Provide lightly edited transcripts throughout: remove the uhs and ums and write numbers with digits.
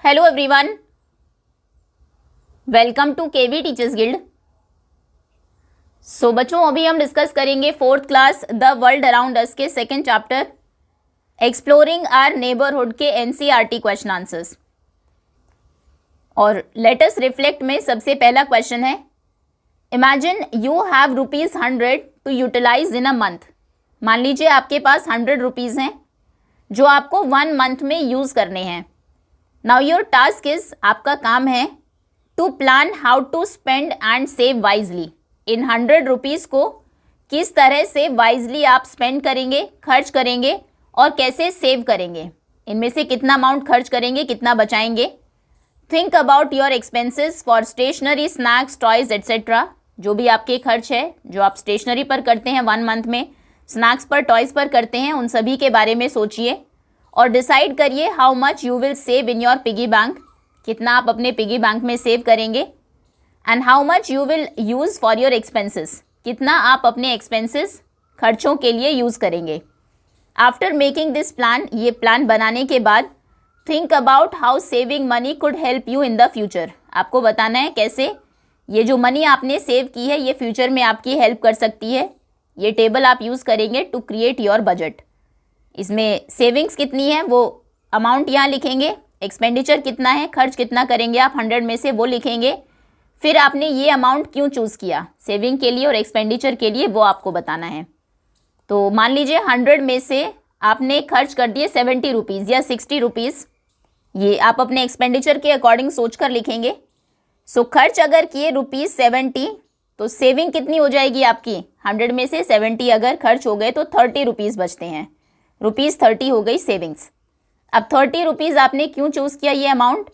Hello everyone, welcome to KV teachers guild. So बच्चों, अभी हम डिस्कस करेंगे fourth class the world around us के second chapter exploring our neighbourhood के NCERT question answers. और let us reflect में सबसे पहला क्वेश्चन है, imagine you have ₹100 to utilise in a month. मान लीजिए आपके पास 100 रुपीज़ हैं जो आपको 1 मंथ में यूज़ करने हैं। नाउ योर टास्क इज, आपका काम है to plan how to spend and save wisely. इन 100 रुपीज़ को किस तरह से वाइजली आप स्पेंड करेंगे, खर्च करेंगे और कैसे सेव करेंगे, इनमें से कितना अमाउंट खर्च करेंगे, कितना बचाएंगे। Think about your expenses for stationery, snacks, toys etcetera. जो भी आपके खर्च है, जो आप स्टेशनरी पर करते हैं 1 मंथ में, स्नैक्स पर, टॉयज़ पर करते हैं, उन सभी के बारे में सोचिए और डिसाइड करिए how much you will save in your piggy bank. कितना आप अपने पिगी बैंक में सेव करेंगे। And how much you will use for your expenses. कितना आप अपने एक्सपेंसेस, खर्चों के लिए यूज़ करेंगे। आफ्टर मेकिंग दिस प्लान, ये प्लान बनाने के बाद think about how saving money could help you in the future. आपको बताना है कैसे ये जो मनी आपने सेव की है ये फ्यूचर में आपकी हेल्प कर सकती है। ये टेबल आप यूज़ करेंगे टू क्रिएट योर बजट। इसमें सेविंग्स कितनी है वो अमाउंट यहाँ लिखेंगे, एक्सपेंडिचर कितना है, खर्च कितना करेंगे आप 100 में से, वो लिखेंगे। फिर आपने ये अमाउंट क्यों चूज़ किया सेविंग के लिए और एक्सपेंडिचर के लिए, वो आपको बताना है। तो मान लीजिए 100 में से आपने खर्च कर दिए 70 रुपीज़ या 60 रुपीज़। ये आप अपने एक्सपेंडिचर के अकॉर्डिंग सोच कर लिखेंगे। सो खर्च अगर किए ₹70 तो सेविंग कितनी हो जाएगी आपकी। 100 में से 70 अगर खर्च हो गए तो 30 रुपीज़ बचते हैं। ₹30 हो गई सेविंग्स। अब 30 रुपीज़ आपने क्यों चूज़ किया ये अमाउंट,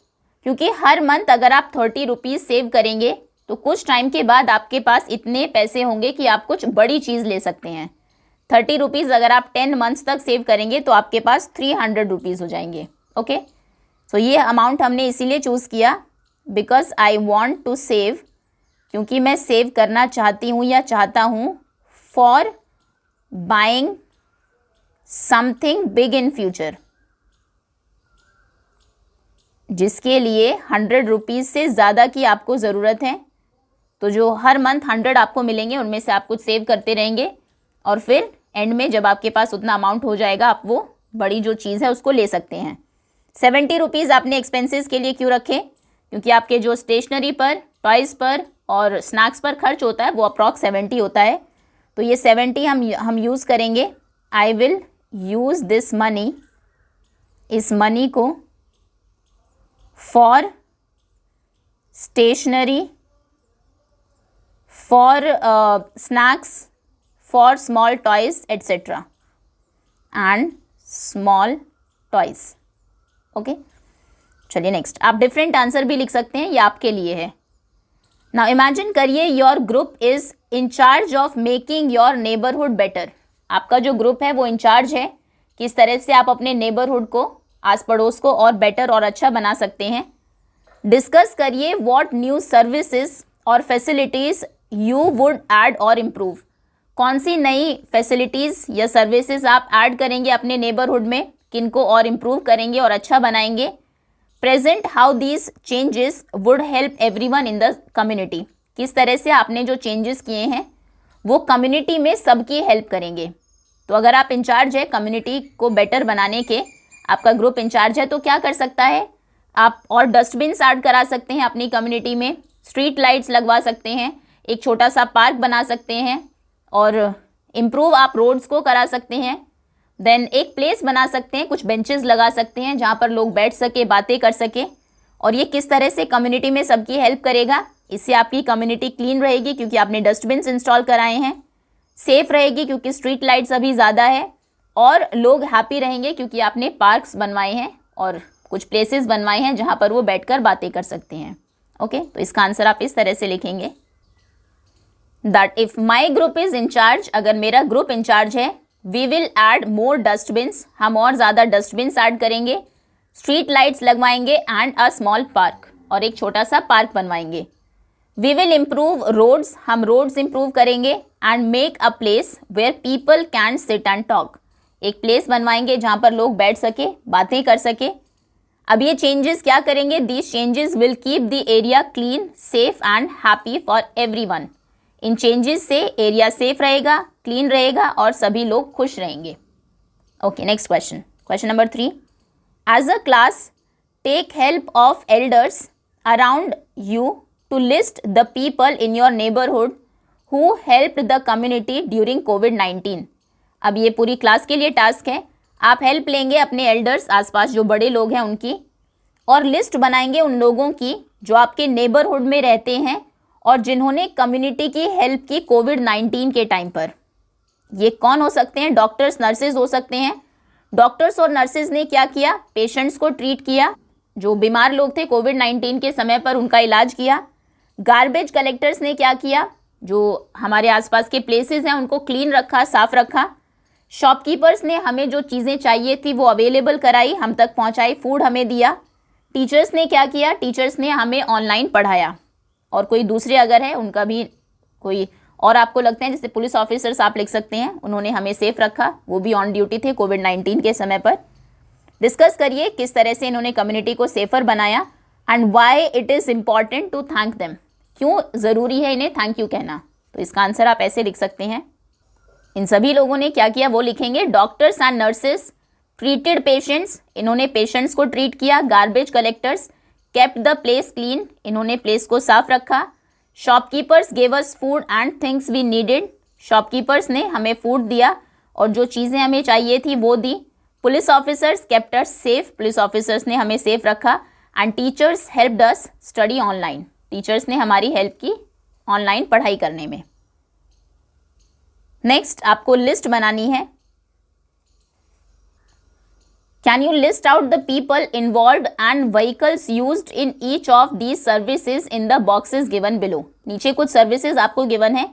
क्योंकि हर मंथ अगर आप 30 रुपीज़ सेव करेंगे तो कुछ टाइम के बाद आपके पास इतने पैसे होंगे कि आप कुछ बड़ी चीज़ ले सकते हैं। 30 रुपीज़ अगर आप 10 मंथ्स तक सेव करेंगे तो आपके पास 300 रुपीज़ हो जाएंगे। ओके, सो ये अमाउंट हमने इसीलिए चूज़ किया because I want to save, क्योंकि मैं सेव करना चाहती हूँ या चाहता हूँ for buying something big in future, जिसके लिए 100 रुपीज़ से ज़्यादा की आपको ज़रूरत है। तो जो हर मंथ 100 आपको मिलेंगे उनमें से आप कुछ सेव करते रहेंगे और फिर एंड में जब आपके पास उतना अमाउंट हो जाएगा आप वो बड़ी जो चीज़ है उसको ले सकते हैं। 70 रुपीज़ आपने एक्सपेंसेस के लिए क्यों रखे, क्योंकि आपके जो स्टेशनरी पर, टॉयज़ पर और स्नैक्स पर खर्च होता है वो अप्रॉक्स 70 होता है। तो ये 70 हम यूज़ करेंगे। I will use this money, इस मनी को for stationery, for snacks, for small toys etcetera and small toys. Okay, चलिए नेक्स्ट। आप डिफरेंट आंसर भी लिख सकते हैं, ये आपके लिए है। नाउ इमेजिन करिए your group is in charge of making your neighbourhood better. आपका जो ग्रुप है वो इंचार्ज है किस तरह से आप अपने नेबरहुड को, आस पड़ोस को और बेटर और अच्छा बना सकते हैं। डिस्कस करिए व्हाट न्यू सर्विसेज और फैसिलिटीज़ यू वुड ऐड और इम्प्रूव। कौन सी नई फैसिलिटीज़ या सर्विसेज आप ऐड करेंगे अपने नेबरहुड में, किनको और इम्प्रूव करेंगे और अच्छा बनाएंगे। Present how these changes would help everyone in the community. किस तरह से आपने जो चेंजेस किए हैं वो कम्युनिटी में सबकी हेल्प करेंगे। तो अगर आप इंचार्ज है कम्युनिटी को बेटर बनाने के, आपका ग्रुप इंचार्ज है, तो क्या कर सकता है आप और डस्टबिन्स ऐड करा सकते हैं अपनी कम्युनिटी में, स्ट्रीट लाइट्स लगवा सकते हैं, एक छोटा सा पार्क बना सकते हैं और इम्प्रूव आप रोड्स को करा सकते हैं। देन एक प्लेस बना सकते हैं, कुछ बेंचेस लगा सकते हैं जहाँ पर लोग बैठ सके, बातें कर सके। और ये किस तरह से कम्युनिटी में सबकी हेल्प करेगा, इससे आपकी कम्युनिटी क्लीन रहेगी क्योंकि आपने डस्टबिन्स इंस्टॉल कराए हैं, सेफ रहेगी क्योंकि स्ट्रीट लाइट्स अभी ज़्यादा है, और लोग हैप्पी रहेंगे क्योंकि आपने पार्क्स बनवाए हैं और कुछ प्लेसेस बनवाए हैं जहाँ पर वो बैठकर बातें कर सकते हैं। ओके, तो इसका आंसर आप इस तरह से लिखेंगे that if my group is in charge, अगर मेरा ग्रुप इंचार्ज है, we will add more dustbins, हम और ज़्यादा डस्टबिन्स ऐड करेंगे, स्ट्रीट लाइट्स लगवाएंगे एंड अ स्मॉल पार्क, और एक छोटा सा पार्क बनवाएंगे। वी विल इम्प्रूव रोड्स, हम रोड्स इम्प्रूव करेंगे and make a place where people can sit and talk, एक प्लेस बनवाएंगे जहाँ पर लोग बैठ सके, बातें कर सके। अब ये चेंजेस क्या करेंगे? These changes will keep the area clean, safe and happy for everyone. इन चेंजेस से एरिया सेफ रहेगा, क्लीन रहेगा और सभी लोग खुश रहेंगे। Okay, next question, question number 3। As a class take help of elders around you to list the people in your neighbourhood who helped the community during कोविड-19। अब ये पूरी क्लास के लिए टास्क है। आप हेल्प लेंगे अपने एल्डर्स, आसपास जो बड़े लोग हैं उनकी, और लिस्ट बनाएंगे उन लोगों की जो आपके नेबरहुड में रहते हैं और जिन्होंने कम्युनिटी की हेल्प की कोविड-19 के टाइम पर। ये कौन हो सकते हैं? डॉक्टर्स, नर्सेज हो सकते हैं। डॉक्टर्स और नर्सेज ने क्या किया? पेशेंट्स को ट्रीट किया, जो बीमार लोग थे कोविड-19 के समय पर उनका इलाज किया। गार्बेज कलेक्टर्स ने क्या किया? जो हमारे आसपास के प्लेसेस हैं उनको क्लीन रखा, साफ रखा। शॉपकीपर्स ने हमें जो चीज़ें चाहिए थी वो अवेलेबल कराई, हम तक पहुंचाई, फूड हमें दिया। टीचर्स ने क्या किया? टीचर्स ने हमें ऑनलाइन पढ़ाया। और कोई दूसरे अगर है उनका भी कोई और आपको लगते हैं, जैसे पुलिस ऑफिसर्स आप लिख सकते हैं, उन्होंने हमें सेफ रखा, वो भी ऑन ड्यूटी थे कोविड-19 के समय पर। डिस्कस करिए किस तरह से इन्होंने कम्युनिटी को सेफर बनाया and why it is important to thank them. क्यों ज़रूरी है इन्हें थैंक यू कहना? तो इसका आंसर आप ऐसे लिख सकते हैं। इन सभी लोगों ने क्या किया वो लिखेंगे। Doctors and nurses treated patients, इन्होंने पेशेंट्स को ट्रीट किया। Garbage collectors kept the place clean, इन्होंने प्लेस को साफ रखा। Shopkeepers gave us food and things we needed, shopkeepers ने हमें फूड दिया और जो चीज़ें हमें चाहिए थी वो दी। Police officers kept us safe, police officers ने हमें सेफ रखा। And teachers helped us study online, teachers ने हमारी हेल्प की ऑनलाइन पढ़ाई करने में। नेक्स्ट आपको लिस्ट बनानी है। Can you list out the people involved and vehicles used in each of these services in the boxes given below. नीचे कुछ सर्विसेज आपको गिवन है,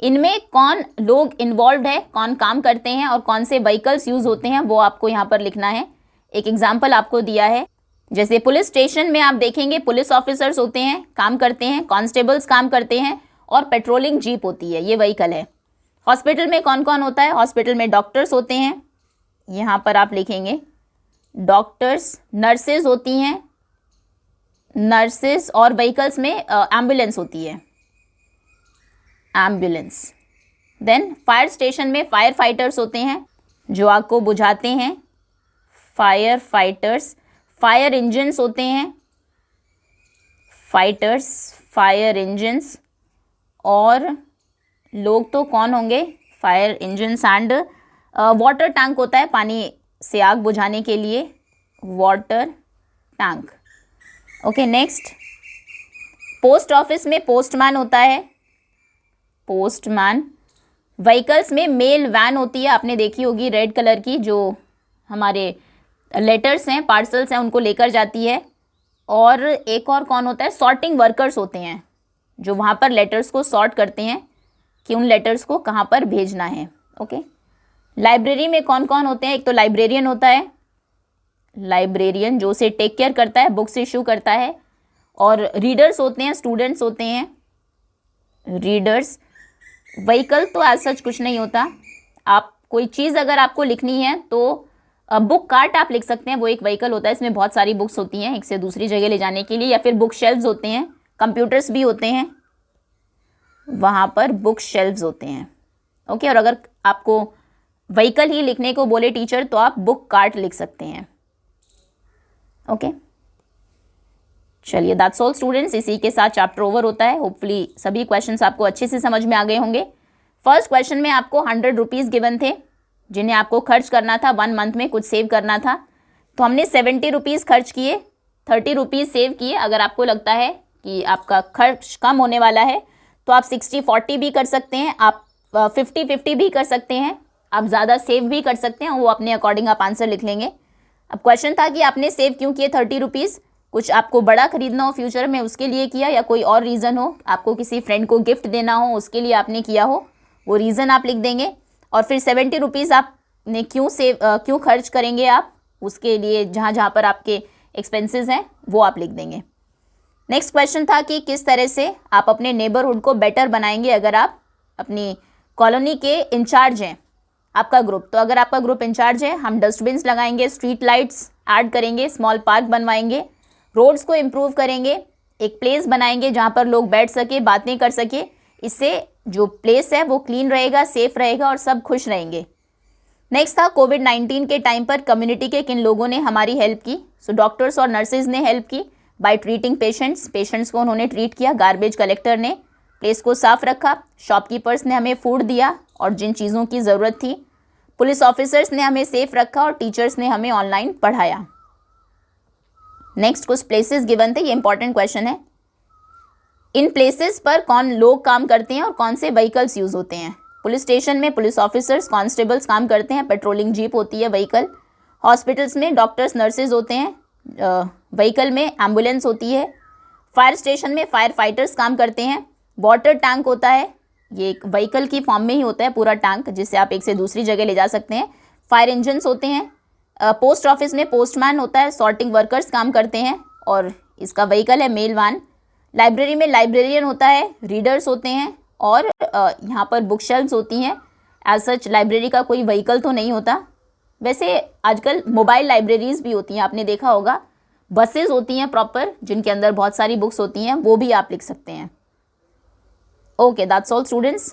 इनमें कौन लोग इन्वॉल्व है, कौन काम करते हैं और कौन से व्हीकल्स यूज होते हैं वो आपको यहाँ पर लिखना है। एक एग्जाम्पल आपको दिया है, जैसे पुलिस स्टेशन में आप देखेंगे पुलिस ऑफिसर्स होते हैं, काम करते हैं, कांस्टेबल्स काम करते हैं और पेट्रोलिंग जीप होती है, ये व्हीकल है। हॉस्पिटल में कौन कौन होता है? हॉस्पिटल में डॉक्टर्स होते हैं, यहाँ पर आप लिखेंगे डॉक्टर्स, नर्सेज होती हैं, नर्सेज, और व्हीकल्स में एम्बुलेंस होती है, एम्बुलेंस। देन फायर स्टेशन में फायर फाइटर्स होते हैं जो आग को बुझाते हैं, फायर फाइटर्स। फायर इंजन्स होते हैं, फाइटर्स, फायर इंजन्स। और लोग तो कौन होंगे? Fire engines and water tank होता है पानी से आग बुझाने के लिए, water tank. Okay, next post office में पोस्टमैन होता है, पोस्टमैन। व्हीकल्स में मेल वैन होती है, आपने देखी होगी रेड कलर की, जो हमारे लेटर्स हैं, पार्सल्स हैं, उनको लेकर जाती है। और एक और कौन होता है? सॉर्टिंग वर्कर्स होते हैं जो वहाँ पर लेटर्स को सॉर्ट करते हैं कि उन लेटर्स को कहाँ पर भेजना है। ओके, लाइब्रेरी में कौन कौन होते हैं? एक तो लाइब्रेरियन होता है, लाइब्रेरियन जो उसे टेक केयर करता है, बुक्स इशू करता है। और रीडर्स होते हैं, स्टूडेंट्स होते हैं, रीडर्स। व्हीकल तो ऐसा सच कुछ नहीं होता, आप कोई चीज़ अगर आपको लिखनी है तो बुक कार्ट आप लिख सकते हैं, वो एक व्हीकल होता है, इसमें बहुत सारी बुक्स होती हैं एक से दूसरी जगह ले जाने के लिए। या फिर बुक शेल्व्स होते हैं, कंप्यूटर्स भी होते हैं, वहाँ पर बुक शेल्व्स होते हैं। ओके, और अगर आपको व्हीकल ही लिखने को बोले टीचर तो आप बुक कार्ट लिख सकते हैं। ओके, चलिए दैट्स ऑल स्टूडेंट्स, इसी के साथ चैप्टर ओवर होता है। होपफुली सभी क्वेश्चंस आपको अच्छे से समझ में आ गए होंगे। फर्स्ट क्वेश्चन में आपको 100 रुपीज़ गिवन थे जिन्हें आपको खर्च करना था 1 मंथ में, कुछ सेव करना था। तो हमने 70 रुपीज़ खर्च किए, 30 रुपीज़ सेव किए। अगर आपको लगता है कि आपका खर्च कम होने वाला है तो आप 60-40 भी कर सकते हैं, आप 50-50 भी कर सकते हैं, आप ज़्यादा सेव भी कर सकते हैं, वो अपने अकॉर्डिंग आप आंसर लिख लेंगे। अब क्वेश्चन था कि आपने सेव क्यों किए 30 रुपीज़? कुछ आपको बड़ा खरीदना हो फ्यूचर में उसके लिए किया, या कोई और रीज़न हो, आपको किसी फ्रेंड को गिफ्ट देना हो उसके लिए आपने किया हो, वो रीज़न आप लिख देंगे। और फिर 70 रुपीज़ आपने क्यों खर्च करेंगे आप, उसके लिए जहाँ जहाँ पर आपके एक्सपेंसेस हैं वो आप लिख देंगे। नेक्स्ट क्वेश्चन था कि किस तरह से आप अपने नेबरहुड को बेटर बनाएंगे अगर आप अपनी कॉलोनी के इंचार्ज हैं। आपका ग्रुप, तो अगर आपका ग्रुप इंचार्ज है, हम डस्टबिन्स लगाएंगे, स्ट्रीट लाइट्स ऐड करेंगे, स्मॉल पार्क बनवाएंगे, रोड्स को इम्प्रूव करेंगे, एक प्लेस बनाएंगे जहाँ पर लोग बैठ सके, बातें कर सके। इससे जो प्लेस है वो क्लीन रहेगा, सेफ रहेगा और सब खुश रहेंगे। नेक्स्ट था कोविड-19 के टाइम पर कम्युनिटी के किन लोगों ने हमारी हेल्प की। सो डॉक्टर्स और नर्सेज ने हेल्प की बाय ट्रीटिंग पेशेंट्स को उन्होंने ट्रीट किया। गार्बेज कलेक्टर ने प्लेस को साफ रखा। शॉपकीपर्स ने हमें फूड दिया और जिन चीज़ों की ज़रूरत थी। पुलिस ऑफिसर्स ने हमें सेफ रखा और टीचर्स ने हमें ऑनलाइन पढ़ाया। नेक्स्ट कुछ प्लेसेस गिवन थे, ये इंपॉर्टेंट क्वेश्चन है। इन प्लेसेस पर कौन लोग काम करते हैं और कौन से व्हीकल्स यूज़ होते हैं। पुलिस स्टेशन में पुलिस ऑफिसर्स कांस्टेबल्स काम करते हैं, पेट्रोलिंग जीप होती है व्हीकल। हॉस्पिटल्स में डॉक्टर्स नर्सेज होते हैं, व्हीकल में एम्बुलेंस होती है। फायर स्टेशन में फायर फाइटर्स काम करते हैं। वाटर टैंक होता है, ये एक व्हीकल की फॉर्म में ही होता है पूरा टैंक, जिससे आप एक से दूसरी जगह ले जा सकते हैं। फायर इंजन्स होते हैं। पोस्ट ऑफिस में पोस्टमैन होता है, सॉर्टिंग वर्कर्स काम करते हैं और इसका व्हीकल है मेल वैन। लाइब्रेरी में लाइब्रेरियन होता है, रीडर्स होते हैं और यहाँ पर बुक शेल्फ्स होती हैं। एज सच लाइब्रेरी का कोई व्हीकल तो नहीं होता। वैसे आजकल मोबाइल लाइब्रेरीज भी होती हैं, आपने देखा होगा। बसेस होती हैं प्रॉपर, जिनके अंदर बहुत सारी बुक्स होती हैं, वो भी आप लिख सकते हैं। Okay, that's all students,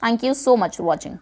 thank you so much for watching.